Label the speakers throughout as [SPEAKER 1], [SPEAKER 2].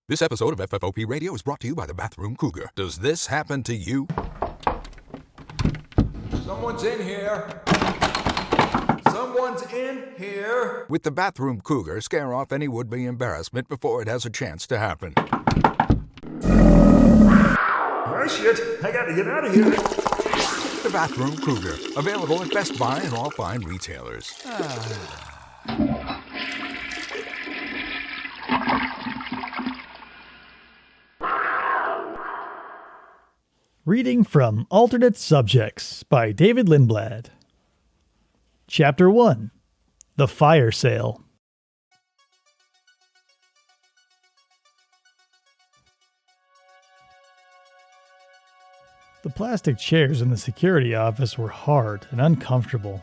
[SPEAKER 1] This episode of FFOP Radio is brought to you by the Bathroom Cougar. Does this happen to you?
[SPEAKER 2] Someone's in here. Someone's in here.
[SPEAKER 1] With the Bathroom Cougar, scare off any would-be embarrassment before it has a chance to happen.
[SPEAKER 2] Oh shit, I gotta get out of here.
[SPEAKER 1] The Bathroom Cougar, available at Best Buy and all fine retailers.
[SPEAKER 3] Reading from Alternate Subjects by David Lindblad. Chapter 1. The Fire Sale. The plastic chairs in the security office were hard and uncomfortable.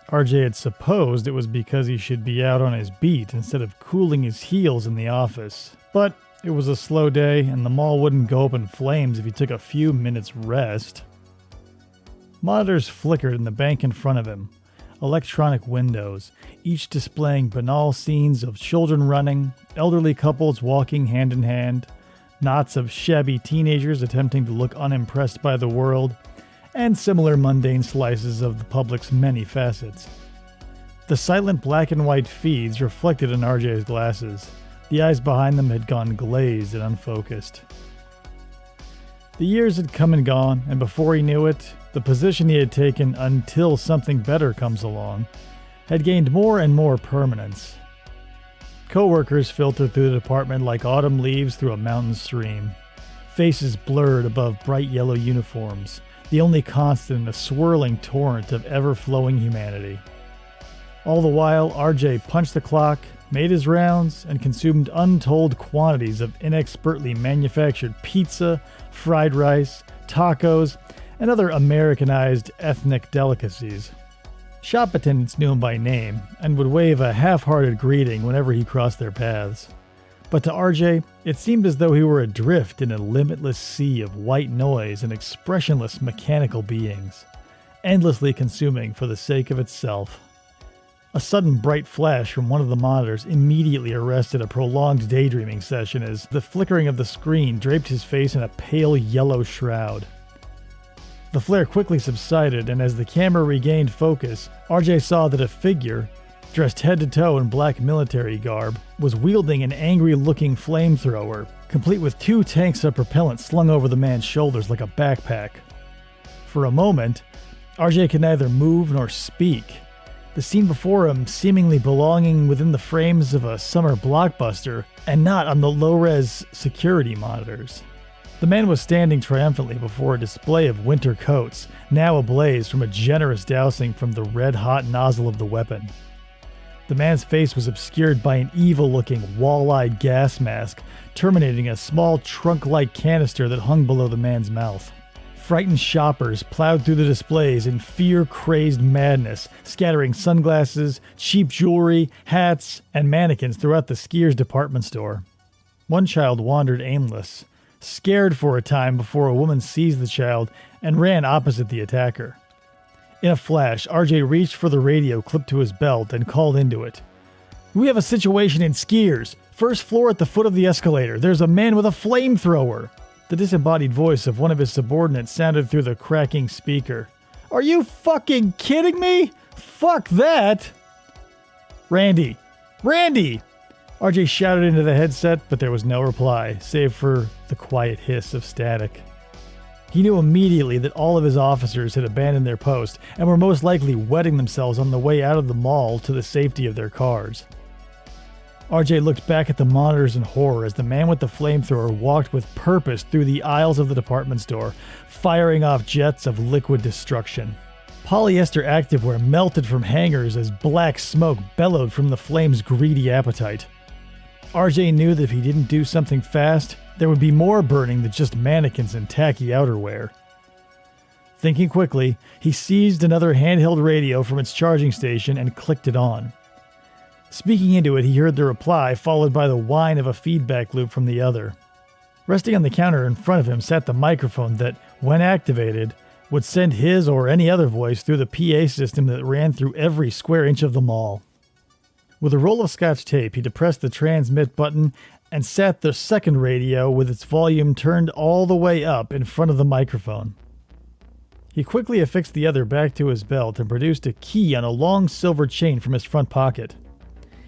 [SPEAKER 3] RJ had supposed it was because he should be out on his beat instead of cooling his heels in the office, but it was a slow day, and the mall wouldn't go up in flames if he took a few minutes rest. Monitors flickered in the bank in front of him, electronic windows, each displaying banal scenes of children running, elderly couples walking hand in hand, knots of shabby teenagers attempting to look unimpressed by the world, and similar mundane slices of the public's many facets. The silent black and white feeds reflected in RJ's glasses. The eyes behind them had gone glazed and unfocused. The years had come and gone, and before he knew it, the position he had taken until something better comes along had gained more and more permanence. Co-workers filtered through the department like autumn leaves through a mountain stream. Faces blurred above bright yellow uniforms, the only constant in a swirling torrent of ever-flowing humanity. All the while, RJ punched the clock, made his rounds, and consumed untold quantities of inexpertly manufactured pizza, fried rice, tacos, and other Americanized ethnic delicacies. Shop attendants knew him by name and would wave a half-hearted greeting whenever he crossed their paths. But to RJ, it seemed as though he were adrift in a limitless sea of white noise and expressionless mechanical beings, endlessly consuming for the sake of itself. A sudden bright flash from one of the monitors immediately arrested a prolonged daydreaming session as the flickering of the screen draped his face in a pale yellow shroud. The flare quickly subsided, and as the camera regained focus, RJ saw that a figure, dressed head to toe in black military garb, was wielding an angry-looking flamethrower, complete with 2 tanks of propellant slung over the man's shoulders like a backpack. For a moment, RJ could neither move nor speak, the scene before him seemingly belonging within the frames of a summer blockbuster and not on the low-res security monitors. The man was standing triumphantly before a display of winter coats, now ablaze from a generous dousing from the red-hot nozzle of the weapon. The man's face was obscured by an evil-looking, wall-eyed gas mask, terminating a small trunk-like canister that hung below the man's mouth. Frightened shoppers plowed through the displays in fear-crazed madness, scattering sunglasses, cheap jewelry, hats, and mannequins throughout the skier's department store. One child wandered aimless, scared for a time before a woman seized the child and ran opposite the attacker. In a flash, RJ reached for the radio clipped to his belt and called into it. "We have a situation in Skiers. First floor at the foot of the escalator. There's a man with a flamethrower." The disembodied voice of one of his subordinates sounded through the cracking speaker. "Are you fucking kidding me? Fuck that!" Randy! Randy! RJ shouted into the headset, but there was no reply, save for the quiet hiss of static. He knew immediately that all of his officers had abandoned their post and were most likely wetting themselves on the way out of the mall to the safety of their cars. RJ looked back at the monitors in horror as the man with the flamethrower walked with purpose through the aisles of the department store, firing off jets of liquid destruction. Polyester activewear melted from hangers as black smoke bellowed from the flame's greedy appetite. RJ knew that if he didn't do something fast, there would be more burning than just mannequins and tacky outerwear. Thinking quickly, he seized another handheld radio from its charging station and clicked it on. Speaking into it, he heard the reply, followed by the whine of a feedback loop from the other. Resting on the counter in front of him sat the microphone that, when activated, would send his or any other voice through the PA system that ran through every square inch of the mall. With a roll of Scotch tape, he depressed the transmit button and sat the second radio with its volume turned all the way up in front of the microphone. He quickly affixed the other back to his belt and produced a key on a long silver chain from his front pocket.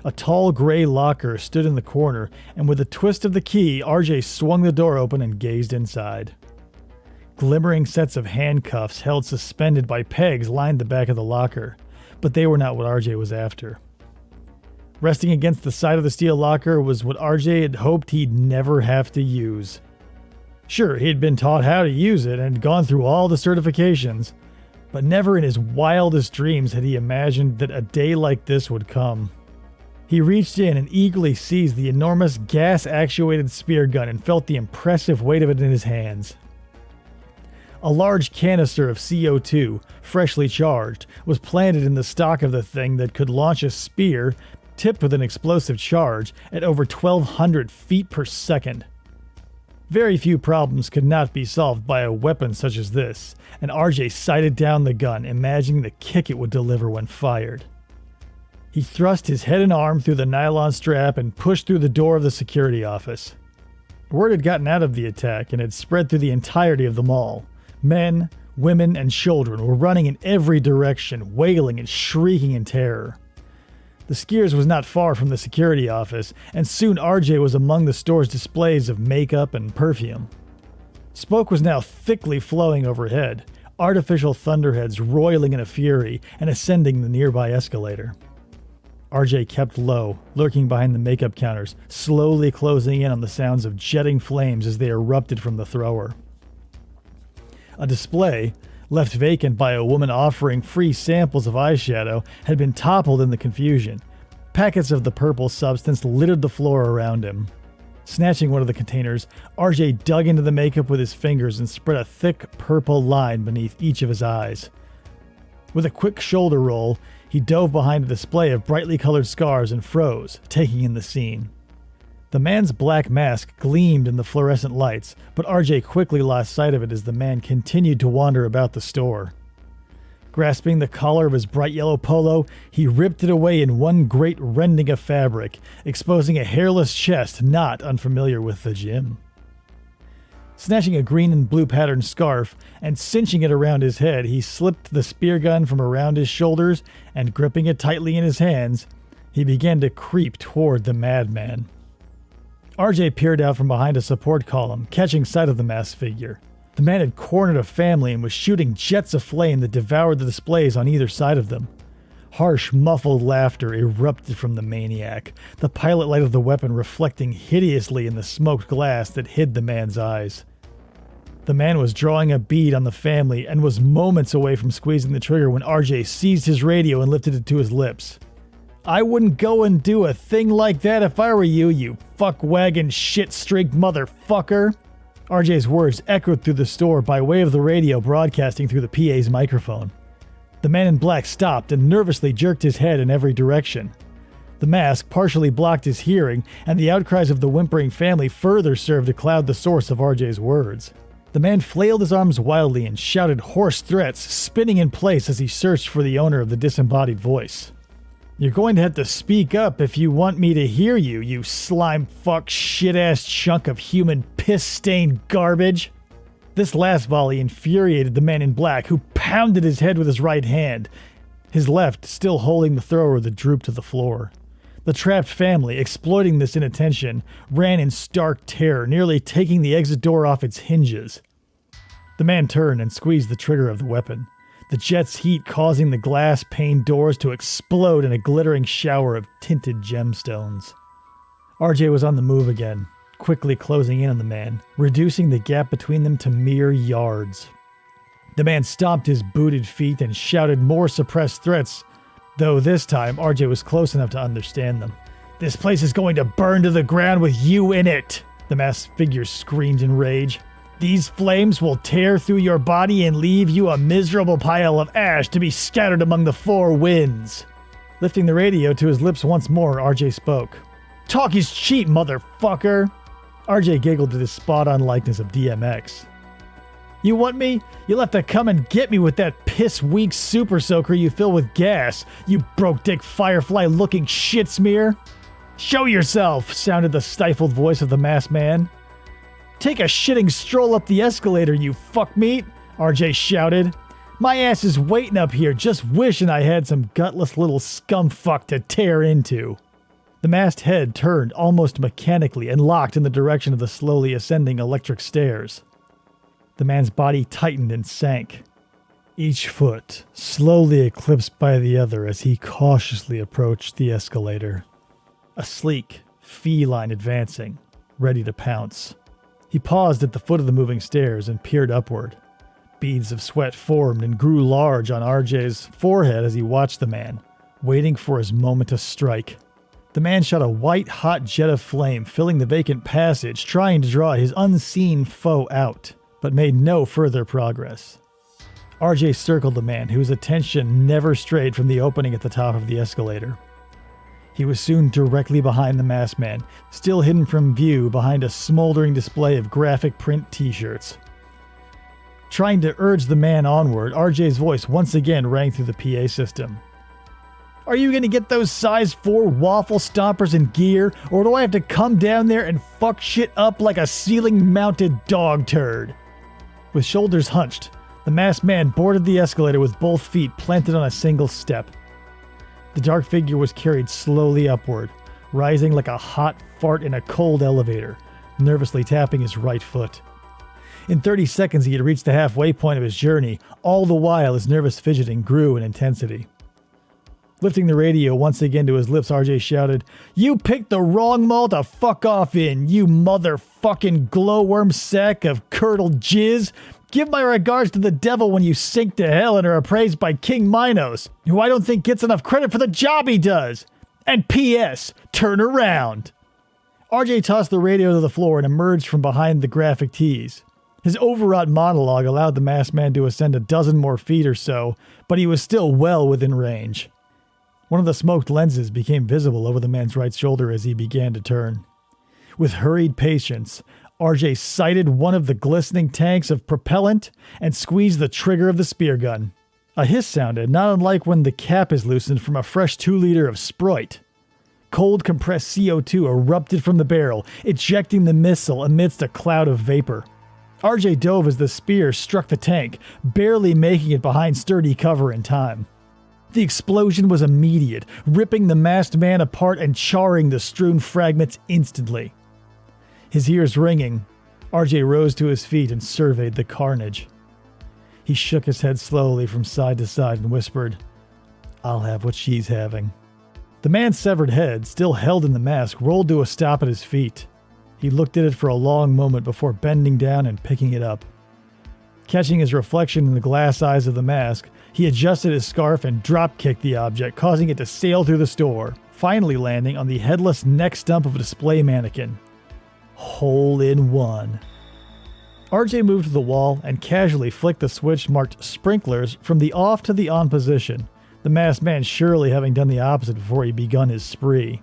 [SPEAKER 3] A tall gray locker stood in the corner, and with a twist of the key, RJ swung the door open and gazed inside. Glimmering sets of handcuffs held suspended by pegs lined the back of the locker, but they were not what RJ was after. Resting against the side of the steel locker was what RJ had hoped he'd never have to use. Sure, he'd been taught how to use it and gone through all the certifications, but never in his wildest dreams had he imagined that a day like this would come. He reached in and eagerly seized the enormous gas-actuated spear gun and felt the impressive weight of it in his hands. A large canister of CO2, freshly charged, was planted in the stock of the thing that could launch a spear tipped with an explosive charge at over 1,200 feet per second. Very few problems could not be solved by a weapon such as this, and RJ sighted down the gun, imagining the kick it would deliver when fired. He thrust his head and arm through the nylon strap and pushed through the door of the security office. Word had gotten out of the attack and had spread through the entirety of the mall. Men, women, and children were running in every direction, wailing and shrieking in terror. The Skiers was not far from the security office, and soon RJ was among the store's displays of makeup and perfume. Smoke was now thickly flowing overhead, artificial thunderheads roiling in a fury and ascending the nearby escalator. RJ kept low, lurking behind the makeup counters, slowly closing in on the sounds of jetting flames as they erupted from the thrower. A display, left vacant by a woman offering free samples of eyeshadow, had been toppled in the confusion. Packets of the purple substance littered the floor around him. Snatching one of the containers, RJ dug into the makeup with his fingers and spread a thick purple line beneath each of his eyes. With a quick shoulder roll, he dove behind a display of brightly colored scars and froze, taking in the scene. The man's black mask gleamed in the fluorescent lights, but RJ quickly lost sight of it as the man continued to wander about the store. Grasping the collar of his bright yellow polo, he ripped it away in one great rending of fabric, exposing a hairless chest not unfamiliar with the gym. Snatching a green and blue patterned scarf and cinching it around his head, he slipped the spear gun from around his shoulders and, gripping it tightly in his hands, he began to creep toward the madman. RJ peered out from behind a support column, catching sight of the masked figure. The man had cornered a family and was shooting jets of flame that devoured the displays on either side of them. Harsh, muffled laughter erupted from the maniac, the pilot light of the weapon reflecting hideously in the smoked glass that hid the man's eyes. The man was drawing a bead on the family and was moments away from squeezing the trigger when RJ seized his radio and lifted it to his lips. "I wouldn't go and do a thing like that if I were you, you fuck-wagon shit-streaked motherfucker." RJ's words echoed through the store by way of the radio broadcasting through the PA's microphone. The man in black stopped and nervously jerked his head in every direction. The mask partially blocked his hearing, and the outcries of the whimpering family further served to cloud the source of RJ's words. The man flailed his arms wildly and shouted hoarse threats, spinning in place as he searched for the owner of the disembodied voice. "You're going to have to speak up if you want me to hear you, you slime fuck shit-ass chunk of human piss-stained garbage." This last volley infuriated the man in black, who pounded his head with his right hand, his left still holding the thrower that drooped to the floor. The trapped family, exploiting this inattention, ran in stark terror, nearly taking the exit door off its hinges. The man turned and squeezed the trigger of the weapon, the jet's heat causing the glass-paned doors to explode in a glittering shower of tinted gemstones. RJ was on the move again, quickly closing in on the man, reducing the gap between them to mere yards. The man stomped his booted feet and shouted more suppressed threats, though this time RJ was close enough to understand them. "This place is going to burn to the ground with you in it," the masked figure screamed in rage. "These flames will tear through your body and leave you a miserable pile of ash to be scattered among the four winds." Lifting the radio to his lips once more, RJ spoke. "Talk is cheap, motherfucker." RJ giggled at his spot-on likeness of DMX. "You want me? You'll have to come and get me with that piss-weak super soaker you fill with gas, you broke-dick firefly-looking shit smear." "Show yourself," sounded the stifled voice of the masked man. "Take a shitting stroll up the escalator, you fuckmeat," RJ shouted. "My ass is waiting up here, just wishing I had some gutless little scumfuck to tear into." The masked head turned almost mechanically and locked in the direction of the slowly ascending electric stairs. The man's body tightened and sank, each foot slowly eclipsed by the other as he cautiously approached the escalator. A sleek feline advancing, ready to pounce. He paused at the foot of the moving stairs and peered upward. Beads of sweat formed and grew large on RJ's forehead as he watched the man, waiting for his moment to strike. The man shot a white-hot jet of flame, filling the vacant passage, trying to draw his unseen foe out, but made no further progress. RJ circled the man, whose attention never strayed from the opening at the top of the escalator. He was soon directly behind the masked man, still hidden from view behind a smoldering display of graphic print t-shirts. Trying to urge the man onward, RJ's voice once again rang through the PA system. "Are you going to get those size 4 waffle stompers in gear, or do I have to come down there and fuck shit up like a ceiling-mounted dog turd?" With shoulders hunched, the masked man boarded the escalator with both feet planted on a single step. The dark figure was carried slowly upward, rising like a hot fart in a cold elevator, nervously tapping his right foot. In 30 seconds he had reached the halfway point of his journey, all the while his nervous fidgeting grew in intensity. Lifting the radio once again to his lips, RJ shouted, "You picked the wrong mall to fuck off in, you motherfucking glowworm sack of curdled jizz! Give my regards to the devil when you sink to hell and are appraised by King Minos, who I don't think gets enough credit for the job he does! And P.S. Turn around!" RJ tossed the radio to the floor and emerged from behind the graphic tees. His overwrought monologue allowed the masked man to ascend a dozen more feet or so, but he was still well within range. One of the smoked lenses became visible over the man's right shoulder as he began to turn. With hurried patience, RJ sighted one of the glistening tanks of propellant and squeezed the trigger of the spear gun. A hiss sounded, not unlike when the cap is loosened from a fresh 2-liter of Sprite. Cold compressed CO2 erupted from the barrel, ejecting the missile amidst a cloud of vapor. RJ dove as the spear struck the tank, barely making it behind sturdy cover in time. The explosion was immediate, ripping the masked man apart and charring the strewn fragments instantly. His ears ringing, RJ rose to his feet and surveyed the carnage. He shook his head slowly from side to side and whispered, "I'll have what she's having." The man's severed head, still held in the mask, rolled to a stop at his feet. He looked at it for a long moment before bending down and picking it up. Catching his reflection in the glass eyes of the mask, he adjusted his scarf and drop-kicked the object, causing it to sail through the store, finally landing on the headless neck stump of a display mannequin. Hole in one. RJ moved to the wall and casually flicked the switch marked sprinklers from the off to the on position, the masked man surely having done the opposite before he begun his spree.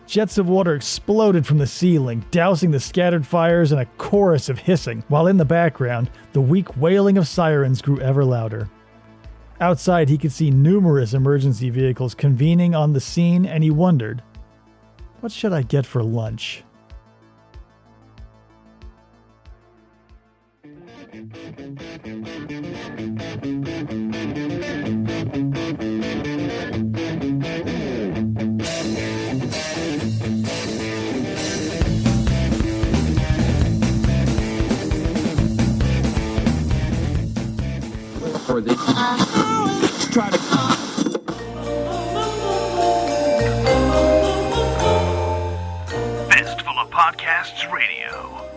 [SPEAKER 3] Jets of water exploded from the ceiling, dousing the scattered fires in a chorus of hissing, while in the background, the weak wailing of sirens grew ever louder. Outside, he could see numerous emergency vehicles convening on the scene, and he wondered, what should I get for lunch?
[SPEAKER 4] Or they try to
[SPEAKER 5] Fistful of Podcasts Radio.